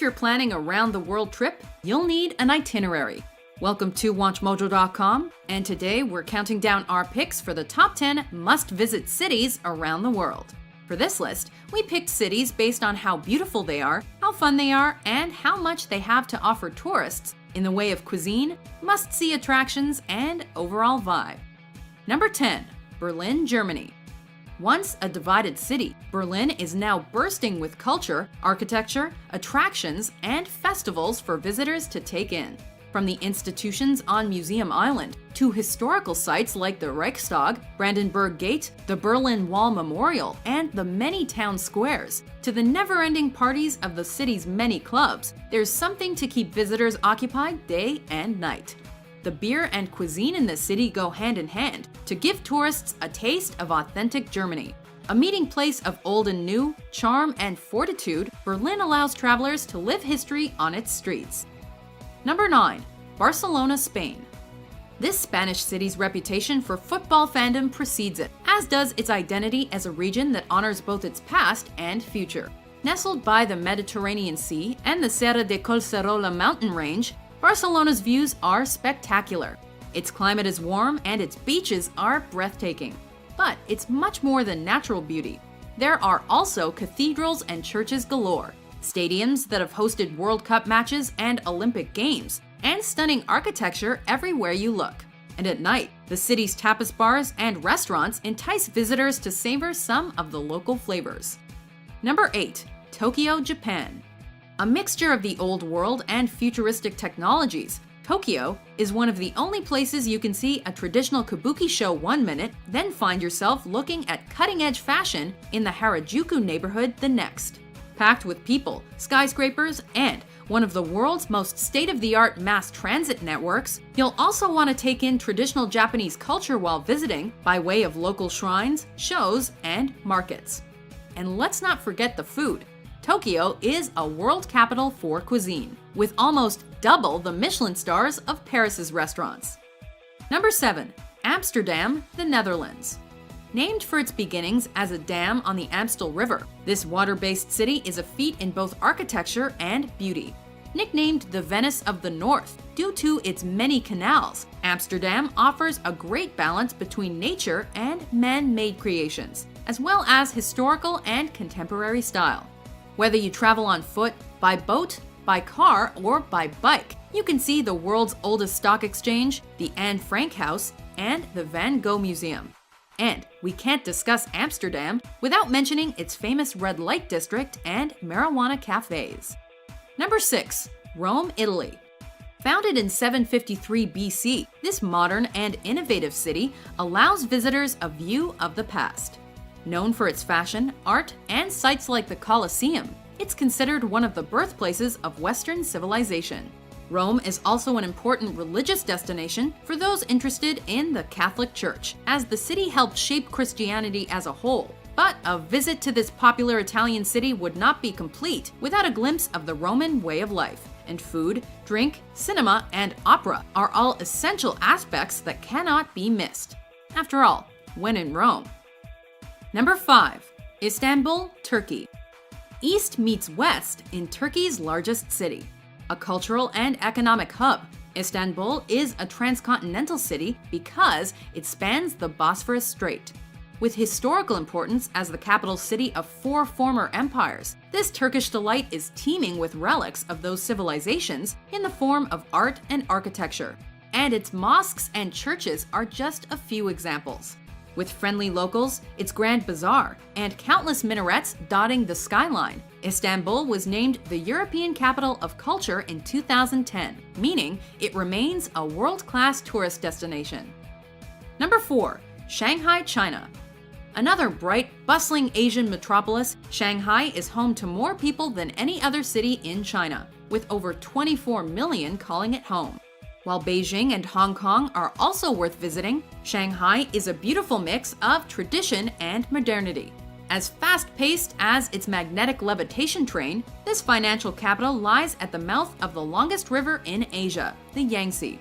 you're planning a round-the-world trip, you'll need an itinerary. Welcome to WatchMojo.com, and today we're counting down our picks for the top 10 must-visit cities around the world. For this list, we picked cities based on how beautiful they are, how fun they are, and how much they have to offer tourists in the way of cuisine, must-see attractions, and overall vibe. Number 10. Berlin, Germany. Once a divided city, Berlin is now bursting with culture, architecture, attractions, and festivals for visitors to take in. From the institutions on Museum Island to historical sites like the Reichstag, Brandenburg Gate, the Berlin Wall Memorial, and the many town squares, to the never-ending parties of the city's many clubs, there's something to keep visitors occupied day and night. The beer and cuisine in the city go hand in hand to give tourists a taste of authentic Germany. A meeting place of old and new, charm and fortitude, Berlin allows travelers to live history on its streets. Number 9. Barcelona, Spain. This Spanish city's reputation for football fandom precedes it, as does its identity as a region that honors both its past and future. Nestled by the Mediterranean Sea and the Serra de Collserola mountain range, Barcelona's views are spectacular. Its climate is warm and its beaches are breathtaking. But it's much more than natural beauty. There are also cathedrals and churches galore, stadiums that have hosted World Cup matches and Olympic Games, and stunning architecture everywhere you look. And at night, the city's tapas bars and restaurants entice visitors to savor some of the local flavors. Number 8. Tokyo, Japan. A mixture of the old world and futuristic technologies, Tokyo is one of the only places you can see a traditional kabuki show one minute, then find yourself looking at cutting-edge fashion in the Harajuku neighborhood the next. Packed with people, skyscrapers, and one of the world's most state-of-the-art mass transit networks, you'll also want to take in traditional Japanese culture while visiting by way of local shrines, shows, and markets. And let's not forget the food. Tokyo is a world capital for cuisine, with almost double the Michelin stars of Paris's restaurants. Number 7. Amsterdam, the Netherlands. Named for its beginnings as a dam on the Amstel River, this water-based city is a feat in both architecture and beauty. Nicknamed the Venice of the North due to its many canals, Amsterdam offers a great balance between nature and man-made creations, as well as historical and contemporary style. Whether you travel on foot, by boat, by car, or by bike, you can see the world's oldest stock exchange, the Anne Frank House, and the Van Gogh Museum. And we can't discuss Amsterdam without mentioning its famous red light district and marijuana cafes. Number 6. Rome, Italy. Founded in 753 BC, this modern and innovative city allows visitors a view of the past. Known for its fashion, art, and sites like the Colosseum, it's considered one of the birthplaces of Western civilization. Rome is also an important religious destination for those interested in the Catholic Church, as the city helped shape Christianity as a whole. But a visit to this popular Italian city would not be complete without a glimpse of the Roman way of life, and food, drink, cinema, and opera are all essential aspects that cannot be missed. After all, when in Rome. Number 5. Istanbul, Turkey. East meets west in Turkey's largest city. A cultural and economic hub, Istanbul is a transcontinental city because it spans the Bosphorus Strait. With historical importance as the capital city of 4 former empires, this Turkish delight is teeming with relics of those civilizations in the form of art and architecture. And its mosques and churches are just a few examples. With friendly locals, its grand bazaar, and countless minarets dotting the skyline, Istanbul was named the European Capital of Culture in 2010, meaning it remains a world-class tourist destination. Number 4. Shanghai, China. Another bright, bustling Asian metropolis, Shanghai is home to more people than any other city in China, with over 24 million calling it home. While Beijing and Hong Kong are also worth visiting, Shanghai is a beautiful mix of tradition and modernity. As fast-paced as its magnetic levitation train, this financial capital lies at the mouth of the longest river in Asia, the Yangtze.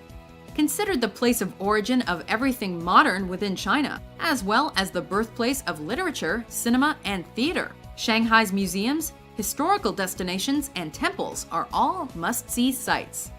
Considered the place of origin of everything modern within China, as well as the birthplace of literature, cinema, and theater, Shanghai's museums, Historical destinations and temples are all must-see sites.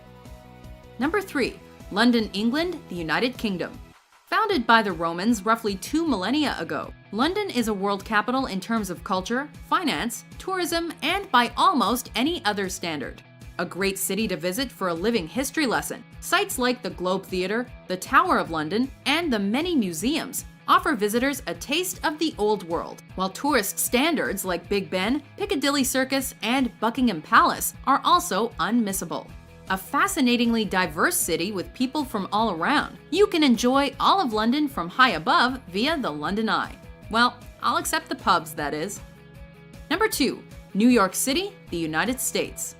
Number 3. London, England, the United Kingdom. Founded by the Romans roughly 2 millennia ago, London is a world capital in terms of culture, finance, tourism, and by almost any other standard. A great city to visit for a living history lesson. Sites like the Globe Theatre, the Tower of London, and the many museums offer visitors a taste of the old world, while tourist standards like Big Ben, Piccadilly Circus, and Buckingham Palace are also unmissable. A fascinatingly diverse city with people from all around. You can enjoy all of London from high above via the London Eye. Well, I'll accept the pubs, that is. Number 2. New York City, the United States.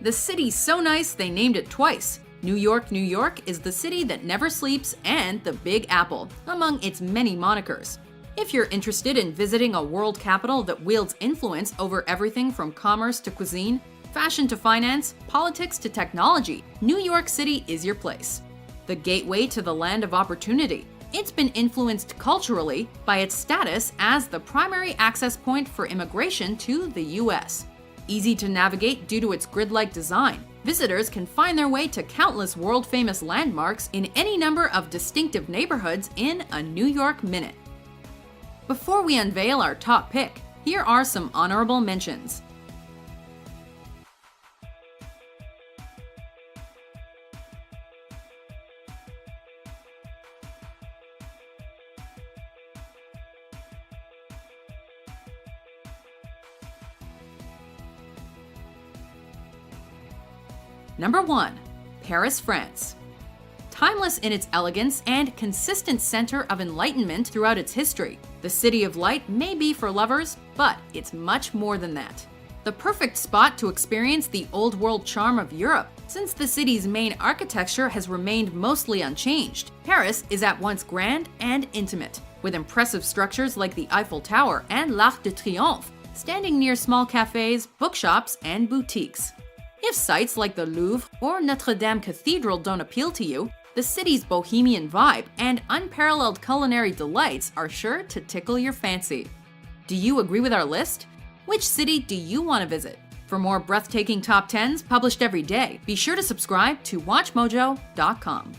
The city's so nice they named it twice. New York, New York is the city that never sleeps and the Big Apple, among its many monikers. If you're interested in visiting a world capital that wields influence over everything from commerce to cuisine, fashion to finance, politics to technology, New York City is your place. The gateway to the land of opportunity. It's been influenced culturally by its status as the primary access point for immigration to the US. Easy to navigate due to its grid-like design, visitors can find their way to countless world-famous landmarks in any number of distinctive neighborhoods in a New York minute. Before we unveil our top pick, here are some honorable mentions. Number 1. Paris, France. Timeless in its elegance and consistent center of enlightenment throughout its history, the City of Light may be for lovers, but it's much more than that. The perfect spot to experience the old world charm of Europe, since the city's main architecture has remained mostly unchanged. Paris is at once grand and intimate, with impressive structures like the Eiffel Tower and l'Arc de Triomphe, standing near small cafes, bookshops, and boutiques. If sites like the Louvre or Notre Dame Cathedral don't appeal to you, the city's bohemian vibe and unparalleled culinary delights are sure to tickle your fancy. Do you agree with our list? Which city do you want to visit? For more breathtaking top 10s published every day, be sure to subscribe to WatchMojo.com.